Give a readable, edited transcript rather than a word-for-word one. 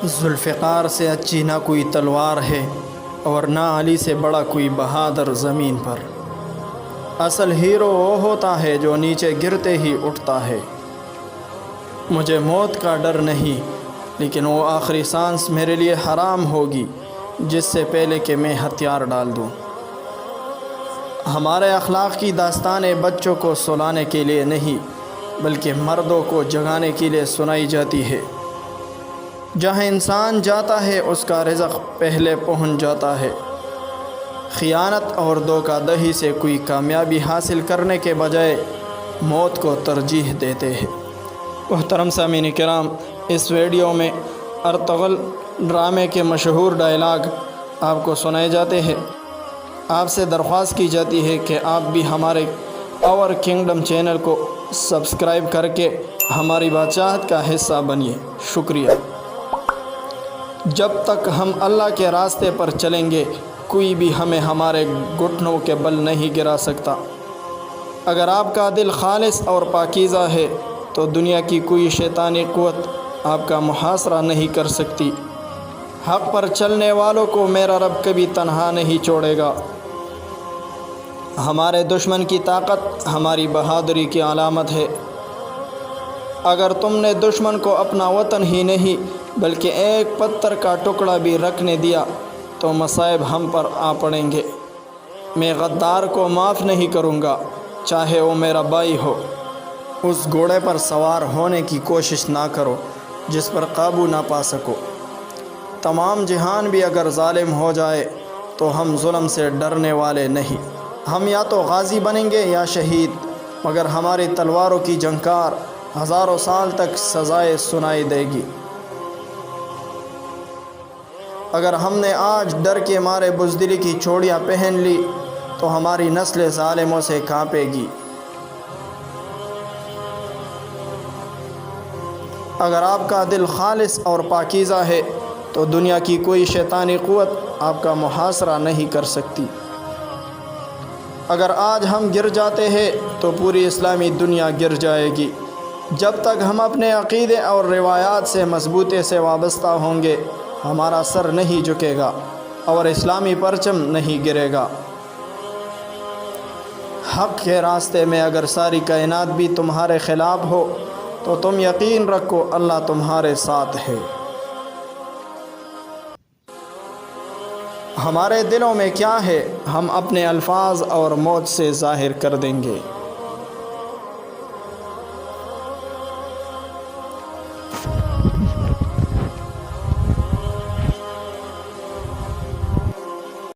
ذوالفقار سے اچھی نہ کوئی تلوار ہے اور نہ علی سے بڑا کوئی بہادر زمین پر۔ اصل ہیرو وہ ہوتا ہے جو نیچے گرتے ہی اٹھتا ہے۔ مجھے موت کا ڈر نہیں، لیکن وہ آخری سانس میرے لیے حرام ہوگی جس سے پہلے کہ میں ہتھیار ڈال دوں۔ ہمارے اخلاق کی داستانیں بچوں کو سلانے کے لیے نہیں بلکہ مردوں کو جگانے کے لیے سنائی جاتی ہے۔ جہاں انسان جاتا ہے اس کا رزق پہلے پہنچ جاتا ہے۔ خیانت اور دھوکہ دہی سے کوئی کامیابی حاصل کرنے کے بجائے موت کو ترجیح دیتے ہیں۔ محترم سامعین کرام، اس ویڈیو میں ارطغرل ڈرامے کے مشہور ڈائلاگ آپ کو سنائے جاتے ہیں۔ آپ سے درخواست کی جاتی ہے کہ آپ بھی ہمارے اور کنگڈم چینل کو سبسکرائب کر کے ہماری بادشاہت کا حصہ بنیے۔ شکریہ۔ جب تک ہم اللہ کے راستے پر چلیں گے کوئی بھی ہمیں ہمارے گھٹنوں کے بل نہیں گرا سکتا۔ اگر آپ کا دل خالص اور پاکیزہ ہے تو دنیا کی کوئی شیطانی قوت آپ کا محاصرہ نہیں کر سکتی۔ حق پر چلنے والوں کو میرا رب کبھی تنہا نہیں چھوڑے گا۔ ہمارے دشمن کی طاقت ہماری بہادری کی علامت ہے۔ اگر تم نے دشمن کو اپنا وطن ہی نہیں بلکہ ایک پتھر کا ٹکڑا بھی رکھنے دیا تو مصائب ہم پر آ پڑیں گے۔ میں غدار کو معاف نہیں کروں گا، چاہے وہ میرا بھائی ہو۔ اس گھوڑے پر سوار ہونے کی کوشش نہ کرو جس پر قابو نہ پا سکو۔ تمام جہان بھی اگر ظالم ہو جائے تو ہم ظلم سے ڈرنے والے نہیں۔ ہم یا تو غازی بنیں گے یا شہید، مگر ہماری تلواروں کی جھنکار ہزاروں سال تک سزائے سنائی دے گی۔ اگر ہم نے آج ڈر کے مارے بزدلی کی چوڑیاں پہن لی تو ہماری نسل ظالموں سے کانپے گی۔ اگر آپ کا دل خالص اور پاکیزہ ہے تو دنیا کی کوئی شیطانی قوت آپ کا محاصرہ نہیں کر سکتی۔ اگر آج ہم گر جاتے ہیں تو پوری اسلامی دنیا گر جائے گی۔ جب تک ہم اپنے عقیدے اور روایات سے مضبوطی سے وابستہ ہوں گے ہمارا سر نہیں جھکے گا اور اسلامی پرچم نہیں گرے گا۔ حق کے راستے میں اگر ساری کائنات بھی تمہارے خلاف ہو تو تم یقین رکھو اللہ تمہارے ساتھ ہے۔ ہمارے دلوں میں کیا ہے ہم اپنے الفاظ اور موت سے ظاہر کر دیں گے۔